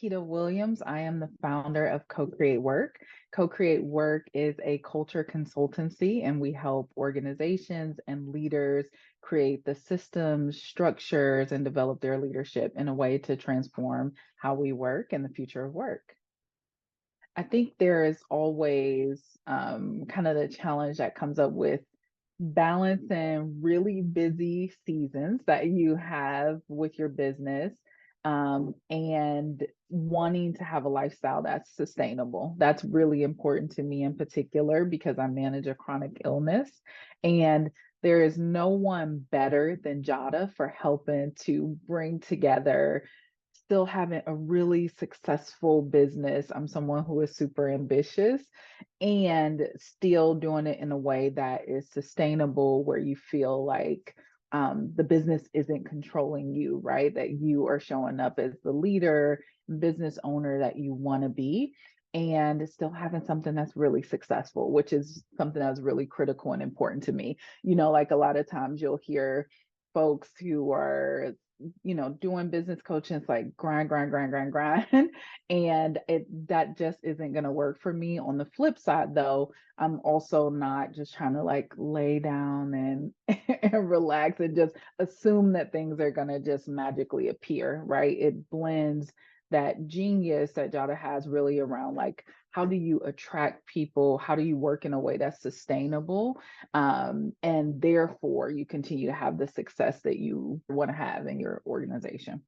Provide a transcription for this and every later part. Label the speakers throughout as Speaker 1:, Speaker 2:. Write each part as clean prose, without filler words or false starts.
Speaker 1: Keita Williams. I am the founder of CoCreate Work. CoCreate Work is a culture consultancy, and we help organizations and leaders create the systems, structures, and develop their leadership in a way to transform how we work and the future of work. I think there is always kind of the challenge that comes up with balancing really busy seasons that you have with your business and wanting to have a lifestyle that's sustainable. That's really important to me in particular because I manage a chronic illness, and there is no one better than Jadah for helping to bring together still having a really successful business. I'm someone who is super ambitious and still doing it in a way that is sustainable, where you feel like the business isn't controlling you, right? That you are showing up as the leader, business owner that you want to be, and still having something that's really successful, which is something that's really critical and important to me. Like a lot of times you'll hear folks who are doing business coaching, it's like grind, grind, grind, grind, grind. And that just isn't going to work for me. On the flip side, though, I'm also not just trying to like lay down and, and relax and just assume that things are going to just magically appear, right? It blends that genius that Jadah has really around like, how do you attract people? How do you work in a way that's sustainable? And therefore, you continue to have the success that you want to have in your organization.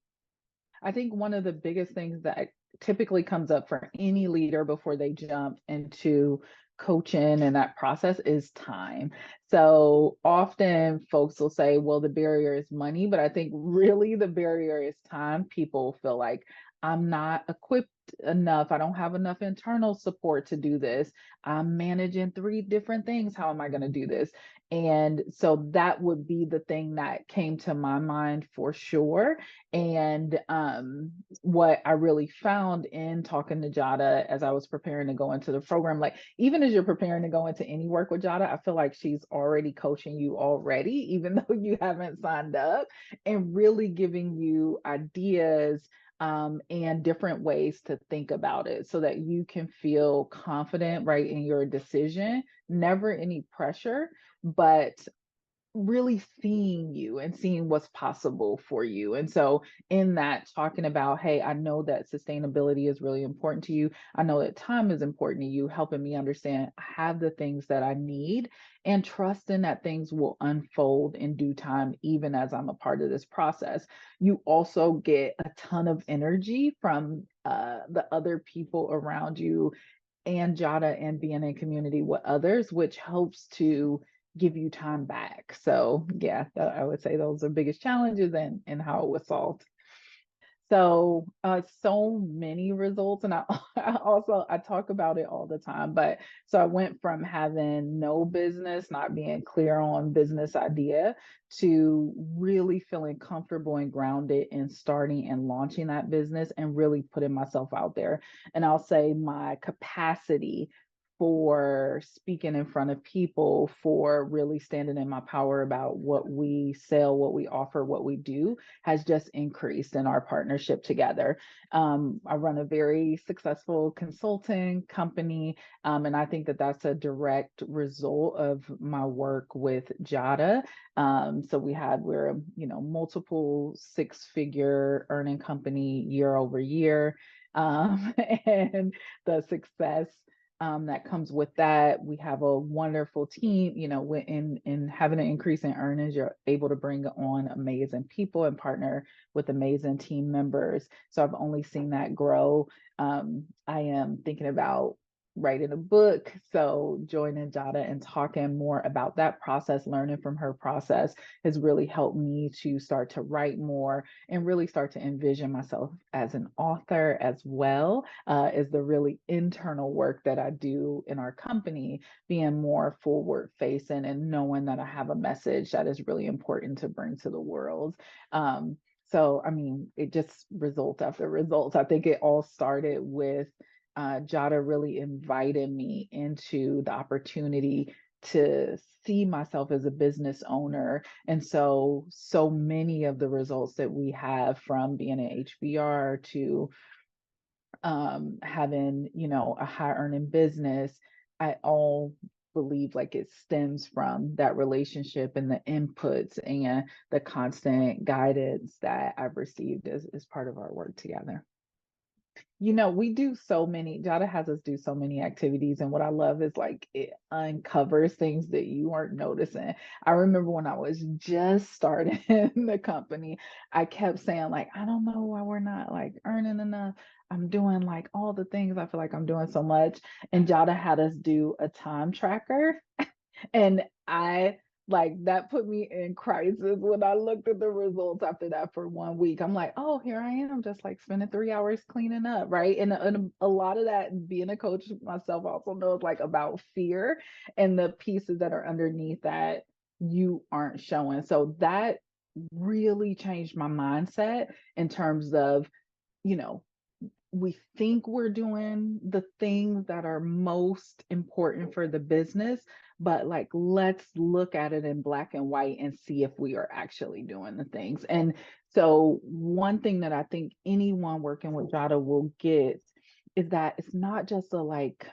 Speaker 1: I think one of the biggest things that typically comes up for any leader before they jump into coaching and that process is time. So often folks will say, well, the barrier is money, but I think really the barrier is time. People feel like I'm not equipped enough. I don't have enough internal support to do this. I'm managing 3 different things. How am I going to do this? And so that would be the thing that came to my mind for sure. And what I really found in talking to Jadah as I was preparing to go into the program, like even as you're preparing to go into any work with Jadah, I feel like she's already coaching you already, even though you haven't signed up, and really giving you ideas and different ways to think about it so that you can feel confident, right, in your decision. Never any pressure, but really seeing you and seeing what's possible for you. And so in that, talking about, hey, I know that sustainability is really important to you. I know that time is important to you, helping me understand I have the things that I need and trusting that things will unfold in due time, even as I'm a part of this process. You also get a ton of energy from the other people around you and Jadah and being in community with others, which helps to give you time back. So yeah, I would say those are biggest challenges and how it was solved. So many results, and I talk about it all the time. But so I went from having no business, not being clear on business idea, to really feeling comfortable and grounded in starting and launching that business and really putting myself out there. And I'll say my capacity for speaking in front of people, for really standing in my power about what we sell, what we offer, what we do, has just increased in our partnership together. I run a very successful consulting company, and I think that that's a direct result of my work with Jadah. We're a multiple 6-figure earning company year over year, and the success that comes with that. We have a wonderful team. In having an increase in earnings, you're able to bring on amazing people and partner with amazing team members. So I've only seen that grow. I am thinking about writing a book. So joining Jadah and talking more about that process, learning from her process, has really helped me to start to write more and really start to envision myself as an author as well, as the really internal work that I do in our company, being more forward facing and knowing that I have a message that is really important to bring to the world. It just results after results. I think it all started with Jadah really invited me into the opportunity to see myself as a business owner. And so many of the results that we have, from being an HBR to having, a high earning business, I all believe like it stems from that relationship and the inputs and the constant guidance that I've received as part of our work together. We do so many, Jada has us do so many activities. And what I love is like it uncovers things that you weren't noticing. I remember when I was just starting the company, I kept saying, like, I don't know why we're not like earning enough. I'm doing like all the things. I feel like I'm doing so much. And Jada had us do a time tracker. And I like that put me in crisis when I looked at the results after that for 1 week. I'm like, oh, here I am, just like spending 3 hours cleaning up, right? And a lot of that, being a coach myself, also knows like about fear and the pieces that are underneath that you aren't showing. So that really changed my mindset in terms of, you know, we think we're doing the things that are most important for the business, but like let's look at it in black and white and see if we are actually doing the things. And so one thing that I think anyone working with Jada will get is that it's not just a like,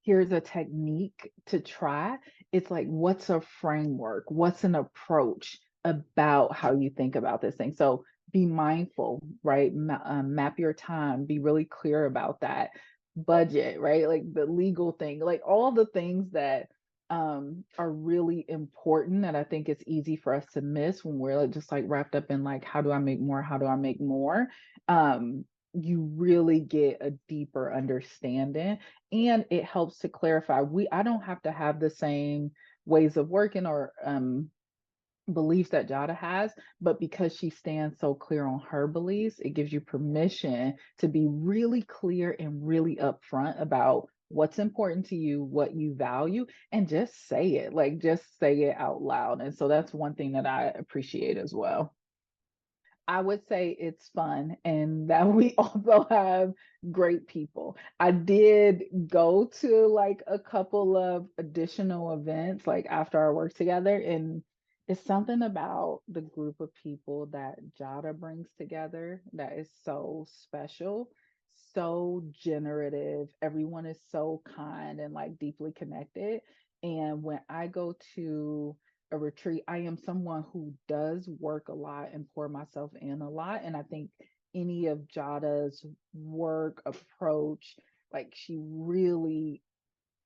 Speaker 1: here's a technique to try. It's like, what's a framework? What's an approach about how you think about this thing? So be mindful, right? Map your time, be really clear about that. Budget, right? Like the legal thing, like all the things that are really important that I think it's easy for us to miss when we're like, just like wrapped up in like, how do I make more? How do I make more? You really get a deeper understanding, and it helps to clarify. I don't have to have the same ways of working or beliefs that Jada has, but because she stands so clear on her beliefs, it gives you permission to be really clear and really upfront about what's important to you, what you value, and just say it, like just say it out loud. And so that's one thing that I appreciate as well. I would say it's fun and that we also have great people. I did go to like a couple of additional events like after our work together, and it's something about the group of people that Jada brings together that is so special, so generative. Everyone is so kind and like deeply connected. And when I go to a retreat, I am someone who does work a lot and pour myself in a lot. And I think any of Jada's work approach, like she really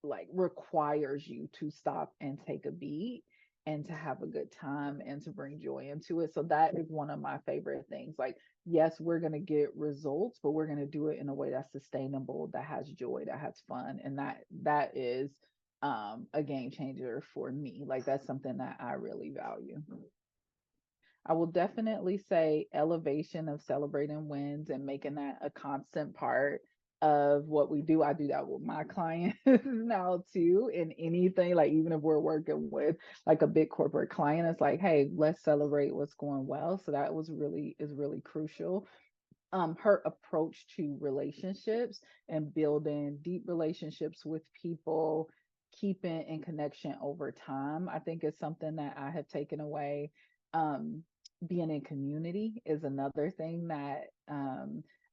Speaker 1: like requires you to stop and take a beat and to have a good time and to bring joy into it. So that is one of my favorite things. Like, yes, we're going to get results, but we're going to do it in a way that's sustainable, that has joy, that has fun. And that is a game changer for me. Like that's something that I really value. I will definitely say elevation of celebrating wins and making that a constant part of what we do. I do that with my clients now too. In anything, like even if we're working with like a big corporate client, it's like, hey, let's celebrate what's going well. So that is really crucial. Her approach to relationships and building deep relationships with people, keeping in connection over time, I think is something that I have taken away. Being in community is another thing that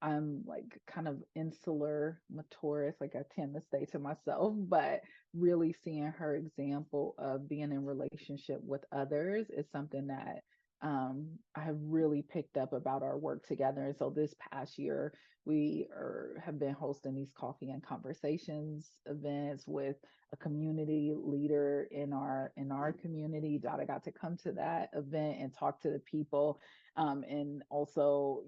Speaker 1: I'm like kind of insular motorist, like I tend to stay to myself, but really seeing her example of being in relationship with others is something that I have really picked up about our work together. And so this past year, have been hosting these coffee and conversations events with a community leader in our community. Jada got to come to that event and talk to the people, and also,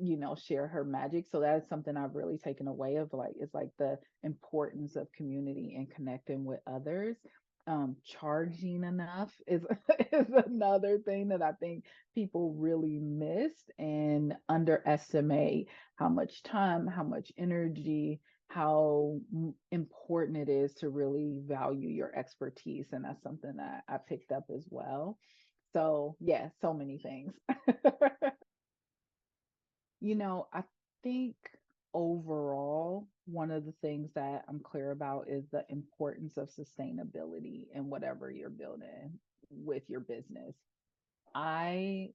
Speaker 1: share her magic. So that is something I've really taken away of like, it's like the importance of community and connecting with others. Charging enough is is another thing that I think people really miss and underestimate how much time, how much energy, how important it is to really value your expertise. And that's something that I picked up as well. So, yeah, so many things. I think overall, one of the things that I'm clear about is the importance of sustainability in whatever you're building with your business. I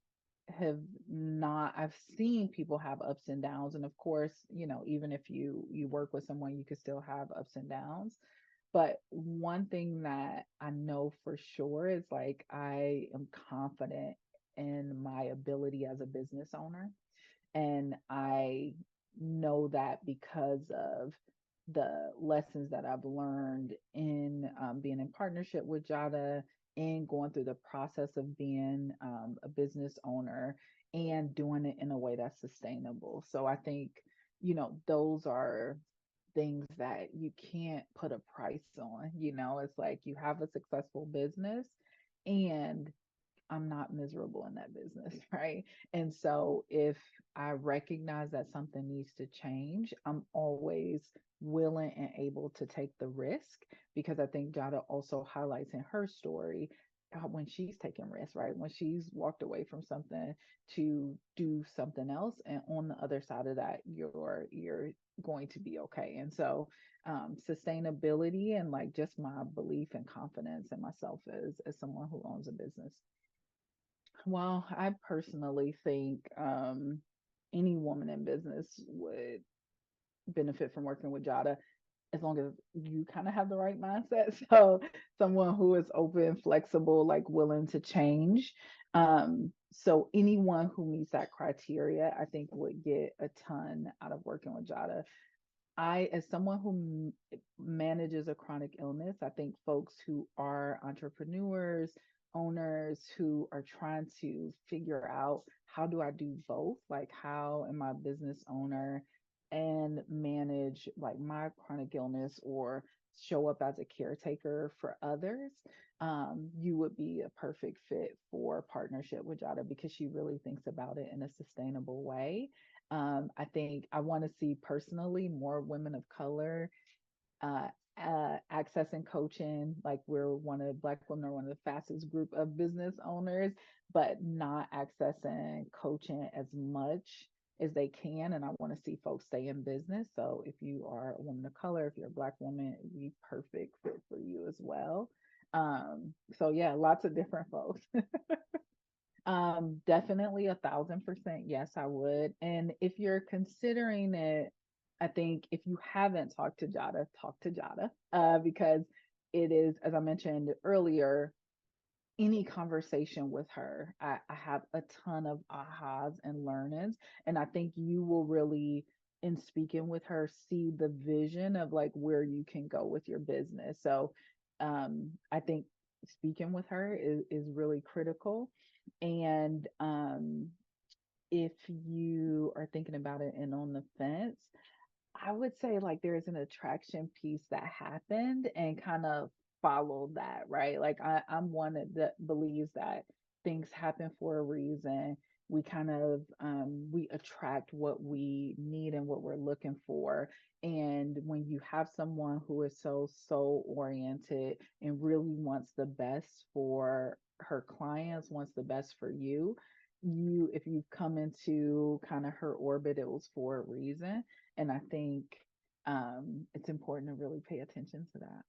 Speaker 1: have not, I've seen people have ups and downs. And of course, even if you work with someone, you could still have ups and downs. But one thing that I know for sure is like I am confident in my ability as a business owner. And I know that because of the lessons that I've learned in being in partnership with Jadah and going through the process of being a business owner and doing it in a way that's sustainable. So I think, those are things that you can't put a price on. It's like you have a successful business and I'm not miserable in that business, right? And so if I recognize that something needs to change, I'm always willing and able to take the risk, because I think Jada also highlights in her story when she's taken risks, right? When she's walked away from something to do something else, and on the other side of that, you're going to be okay. And so sustainability and like just my belief and confidence in myself as someone who owns a business. Well, I personally think any woman in business would benefit from working with Jada as long as you kind of have the right mindset. So, someone who is open, flexible, like willing to change. So, anyone who meets that criteria, I think would get a ton out of working with Jada. As someone who manages a chronic illness, I think folks who are entrepreneurs, owners who are trying to figure out, how do I do both? Like, how am I a business owner and manage like my chronic illness or show up as a caretaker for others? You would be a perfect fit for partnership with Jada because she really thinks about it in a sustainable way. I think I want to see personally more women of color uh, accessing coaching. Like, we're one of Black women are one of the fastest group of business owners, but not accessing coaching as much as they can. And I want to see folks stay in business. So if you are a woman of color, if you're a Black woman, it'd be perfect fit for you as well. So yeah, lots of different folks. Definitely 1,000%. Yes, I would. And if you're considering it, I think if you haven't talked to Jada, talk to Jada, because it is, as I mentioned earlier, any conversation with her, I have a ton of ahas and learnings. And I think you will really, in speaking with her, see the vision of like where you can go with your business. So I think speaking with her is really critical. And if you are thinking about it and on the fence, I would say like there's an attraction piece that happened and kind of followed that, right? Like I'm one that believes that things happen for a reason. We kind of we attract what we need and what we're looking for. And when you have someone who is so soul oriented and really wants the best for her clients, wants the best for you, if you've come into kind of her orbit, it was for a reason. And I think it's important to really pay attention to that.